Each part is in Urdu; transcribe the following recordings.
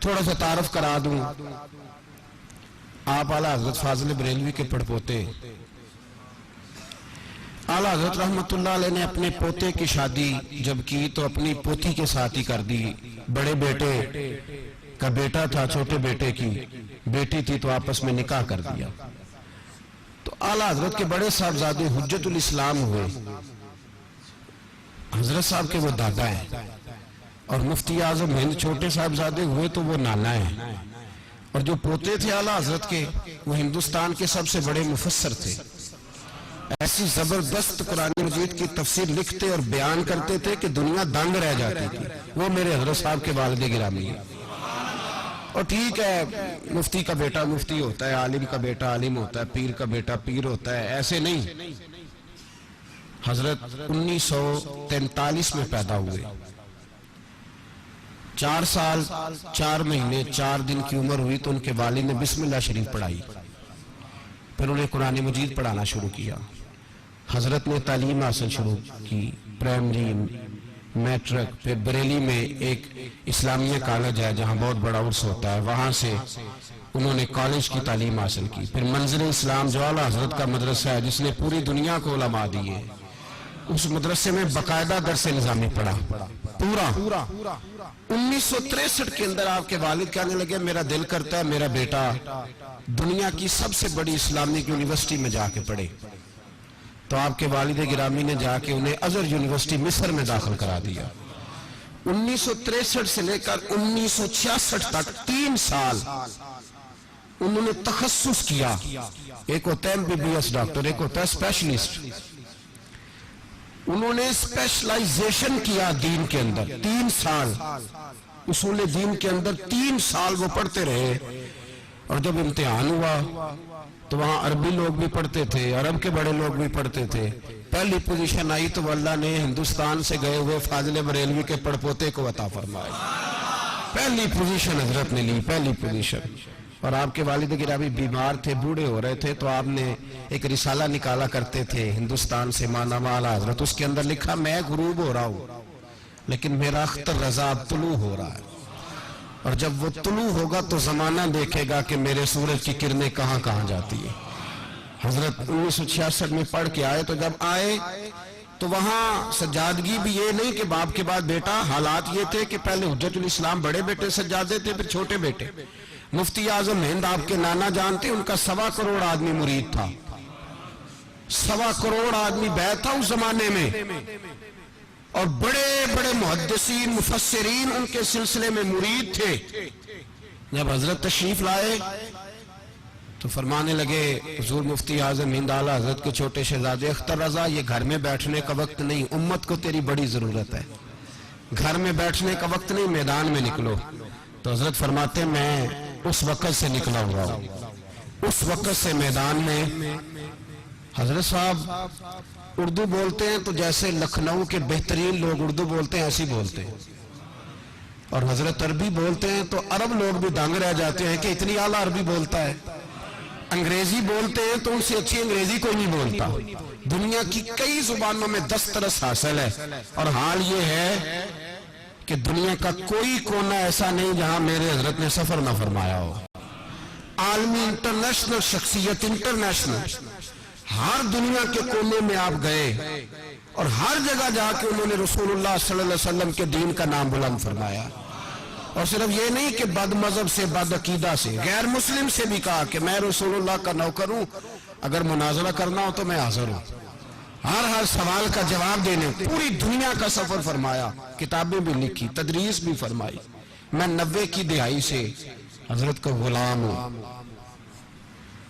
تھوڑا سا تعارف کرا دوں، آپ اعلیٰ حضرت فاضل بریلوی کے پڑپوتے اعلیٰ حضرت رحمت اللہ علیہ نے اپنے پوتے کی شادی جب کی تو اپنی پوتی کے ساتھ ہی کر دی. بڑے بیٹے کا بیٹا تھا، چھوٹے بیٹے کی بیٹی تھی، تو آپس میں نکاح کر دیا. تو اعلیٰ حضرت کے بڑے صاحبزادے حجت الاسلام ہوئے، حضرت صاحب کے وہ دادا ہیں، اور مفتی اعظم ہند چھوٹے صاحبزادے ہوئے تو وہ نانا ہیں. اور جو پوتے تھے اعلیٰ حضرت کے، وہ ہندوستان کے سب سے بڑے مفسر تھے. ایسی زبردست قرآن مجید کی تفسیر لکھتے اور بیان کرتے تھے کہ دنیا دنگ رہ جاتی تھی. وہ میرے حضرت صاحب کے والد گرامی ہیں. اور ٹھیک ہے، مفتی کا بیٹا مفتی ہوتا ہے، عالم کا بیٹا عالم ہوتا ہے، پیر کا بیٹا پیر ہوتا ہے، ایسے نہیں. حضرت 1943 میں پیدا ہوئے. 4 سال 4 مہینے 4 دن کی عمر ہوئی تو ان کے والد نے بسم اللہ شریف پڑھائی. پھر انہیں قرآن مجید پڑھانا شروع کیا. حضرت نے تعلیم حاصل شروع کی، پرائمری، میٹرک. پھر بریلی میں ایک اسلامیہ کالج ہے جہاں بہت بڑا عرص ہوتا ہے، وہاں سے انہوں نے کالج کی تعلیم حاصل کی. پھر منظر اسلام جو اعلیٰ حضرت کا مدرسہ ہے جس نے پوری دنیا کو علماء دیے، اس مدرسے میں باقاعدہ درس نظامی پڑھا پورا. 1963 کے اندر آپ کے والد کہنے لگے میرا دل کرتا ہے میرا بیٹا دنیا کی سب سے بڑی اسلامک یونیورسٹی میں جا کے پڑھے. تو آپ کے والد گرامی نے جا کے انہیں ازہر یونیورسٹی مصر میں داخل کرا دیا. 1963 سے لے کر 1966 تک 3 سال انہوں نے تخصص کیا. ایک ہوتا ہے MBBS ڈاکٹر، ایک ہوتا ہے اسپیشلسٹ. انہوں نے اسپیشلائزیشن کیا دین کے اندر. 3 سال اصول دین کے اندر 3 سال وہ پڑھتے رہے. اور جب امتحان ہوا تو وہاں عربی لوگ بھی پڑھتے تھے، عرب کے بڑے لوگ بھی پڑھتے تھے. پہلی پوزیشن آئی تو اللہ نے ہندوستان سے گئے ہوئے فاضل بریلوی کے پڑپوتے کو عطا فرمائی. پہلی پوزیشن حضرت نے لی، پہلی پوزیشن. اور آپ کے والد گرامی بیمار تھے، بوڑھے ہو رہے تھے، تو آپ نے ایک رسالہ نکالا کرتے تھے ہندوستان سے مانوا اعلیٰ حضرت. اس کے اندر لکھا میں غروب ہو رہا ہوں لیکن میرا اختر رضا طلوع ہو رہا ہے، اور جب وہ طلوع ہوگا تو زمانہ دیکھے گا کہ میرے سورج کی کرنیں کہاں کہاں جاتی ہیں. حضرت 1966 میں پڑھ کے آئے. تو جب آئے تو وہاں سجادگی بھی یہ نہیں کہ باپ کے بعد بیٹا، حالات یہ تھے کہ پہلے حجت الاسلام بڑے بیٹے سجادے تھے، پھر چھوٹے بیٹے. مفتی اعظم ہند آپ کے نانا جانتے، ان کا 1.25 کروڑ آدمی مرید تھا. 1.25 کروڑ آدمی بیعت تھا اس زمانے میں. اور بڑے بڑے محدثین مفسرین ان کے سلسلے میں مرید تھے. جب حضرت تشریف لائے تو فرمانے لگے حضور مفتی اعظم ہند اعلیٰ حضرت کے چھوٹے شہزادے اختر رضا، یہ گھر میں بیٹھنے کا وقت نہیں، امت کو تیری بڑی ضرورت ہے. گھر میں بیٹھنے کا وقت نہیں، میدان میں نکلو. تو حضرت فرماتے میں اس وقت سے نکلا ہوا ہوں. اس وقت سے میدان میں. حضرت صاحب اردو بولتے ہیں تو جیسے لکھنؤ کے بہترین لوگ اردو بولتے ہیں ایسی بولتے ہیں، اور حضرت عربی بولتے ہیں تو عرب لوگ بھی دنگ رہ جاتے ہیں کہ اتنی اعلیٰ عربی بولتا ہے. انگریزی بولتے ہیں تو ان سے اچھی انگریزی کوئی نہیں بولتا. دنیا کی کئی زبانوں میں دسترس حاصل ہے. اور حال یہ ہے کہ دنیا کا کوئی کونا ایسا نہیں جہاں میرے حضرت نے سفر نہ فرمایا ہو. عالمی انٹرنیشنل شخصیت، انٹرنیشنل، ہر دنیا کے کونے میں آپ گئے اور ہر جگہ جا کے انہوں نے رسول اللہ صلی اللہ علیہ وسلم کے دین کا نام بلند فرمایا. اور صرف یہ نہیں کہ بد مذہب سے، بد عقیدہ سے، غیر مسلم سے بھی کہا کہ میں رسول اللہ کا نوکر ہوں، اگر مناظرہ کرنا ہو تو میں حاضر ہوں. ہر سوال کا جواب دینے پوری دنیا کا سفر فرمایا. کتابیں بھی لکھی، تدریس بھی فرمائی. میں 90 کی دہائی سے حضرت کا غلام ہوں.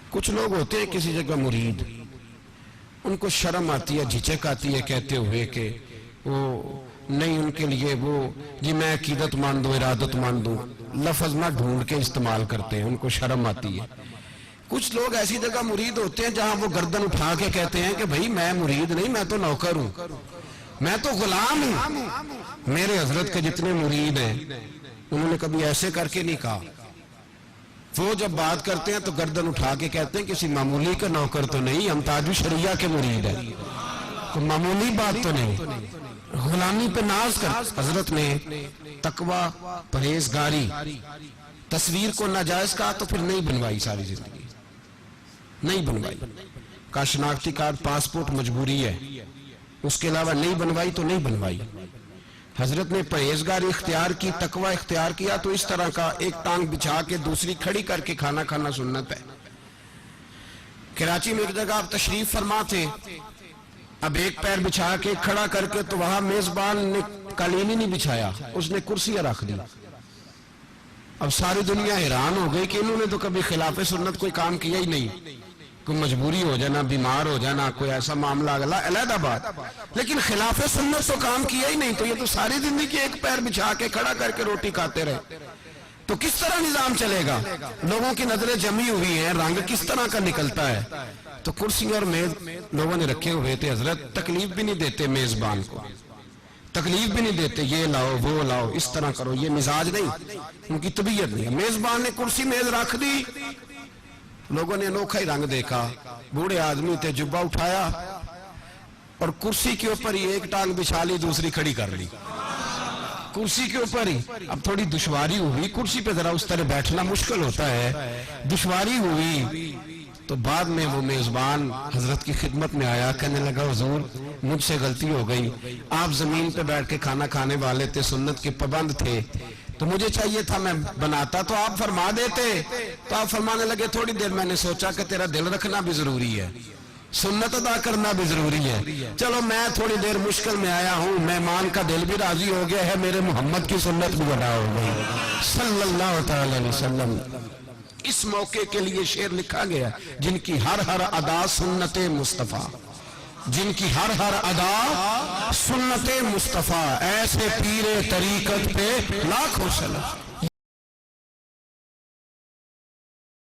کچھ لوگ ہوتے ہیں کسی جگہ مرید، ان کو شرم آتی ہے، جھجک آتی ہے کہتے ہوئے کہ وہ نہیں، ان کے لیے وہ جی میں عقیدت مند ہوں، ارادت مند ہوں، لفظ نہ ڈھونڈ کے استعمال کرتے ہیں، ان کو شرم آتی ہے. کچھ لوگ ایسی جگہ مرید ہوتے ہیں جہاں وہ گردن اٹھا کے کہتے ہیں کہ بھائی میں مرید نہیں، میں تو نوکر ہوں، میں تو غلام ہوں. میرے حضرت کے جتنے مرید ہیں انہوں نے کبھی ایسے کر کے نہیں کہا. وہ جب بات کرتے ہیں تو گردن اٹھا کے کہتے ہیں کسی معمولی کا نوکر تو نہیں، ہم تاج الشریعہ کے مرید ہیں، کوئی معمولی بات تو نہیں. غلامی پہ ناز کر. حضرت نے تقوی، پرہیزگاری تصویر کو ناجائز کہا تو پھر نہیں بنوائی ساری زندگی، نہیں بنوائی. کا شناختی کارڈ پاسپورٹ مجبوری ہے، اس کے علاوہ نہیں بنوائی تو نہیں بنوائی. حضرت نے پرہیزگاری اختیار کی، تقوی اختیار کیا، تو اس طرح کا ایک ٹانگ بچھا کے دوسری کھڑی کر کے کھانا کھانا سنت ہے. کراچی میں ایک جگہ آپ تشریف فرما تھے، اب ایک پیر بچھا کے کھڑا کر کے، تو وہاں میزبان نے قالین ہی نہیں بچھایا، اس نے کرسیاں رکھ دی. اب ساری دنیا حیران ہو گئی کہ انہوں نے تو کبھی خلاف سنت کوئی کام کیا ہی نہیں. کوئی مجبوری ہو جانا، بیمار ہو جانا، کوئی ایسا معاملہ علیحدہ بات، لیکن خلاف سنت تو کام کیا ہی نہیں. تو یہ تو ساری زندگی ایک پیر بچھا کے کھڑا کر کے روٹی کھاتے رہے، تو کس طرح نظام چلے گا؟ لوگوں کی نظریں جمی ہوئی ہیں، رنگ کس طرح کا نکلتا ہے. تو کرسی اور میز لوگوں نے رکھے ہوئے تھے. حضرت تکلیف بھی نہیں دیتے میزبان کو، تکلیف بھی نہیں دیتے، یہ لاؤ وہ لاؤ اس طرح کرو، یہ مزاج نہیں، ان کی طبیعت نہیں. میزبان نے کرسی میز رکھ دی، لوگوں نے انوکھا ہی رنگ دیکھا. بوڑھے آدمی تھے، جبہ اٹھایا اور کرسی کے اوپر ہی ایک ٹانگ بچھا لی، دوسری کھڑی کر لی کرسی کے اوپر ہی. اب تھوڑی دشواری ہوئی، کرسی پہ ذرا اس طرح بیٹھنا مشکل ہوتا ہے، دشواری ہوئی. تو بعد میں وہ میزبان حضرت کی خدمت میں آیا، کہنے لگا حضور مجھ سے غلطی ہو گئی، آپ زمین پہ بیٹھ کے کھانا کھانے والے تھے، سنت کے پابند تھے، تو مجھے چاہیے تھا میں بناتا تو آپ فرما دیتے. تو آپ فرمانے لگے تھوڑی دیر میں نے سوچا کہ تیرا دل رکھنا بھی ضروری ہے، سنت ادا کرنا بھی ضروری ہے، چلو میں تھوڑی دیر مشکل میں آیا ہوں، مہمان کا دل بھی راضی ہو گیا ہے، میرے محمد کی سنت بھی ادا ہو گئی صلی اللہ تعالی علیہ وسلم. اس موقع کے لیے شعر لکھا گیا، جن کی ہر ہر ادا سنت مصطفیٰ، جن کی ہر ہر ادا سنت مصطفیٰ، ایسے پیر طریقت پہ لاکھوں سلام.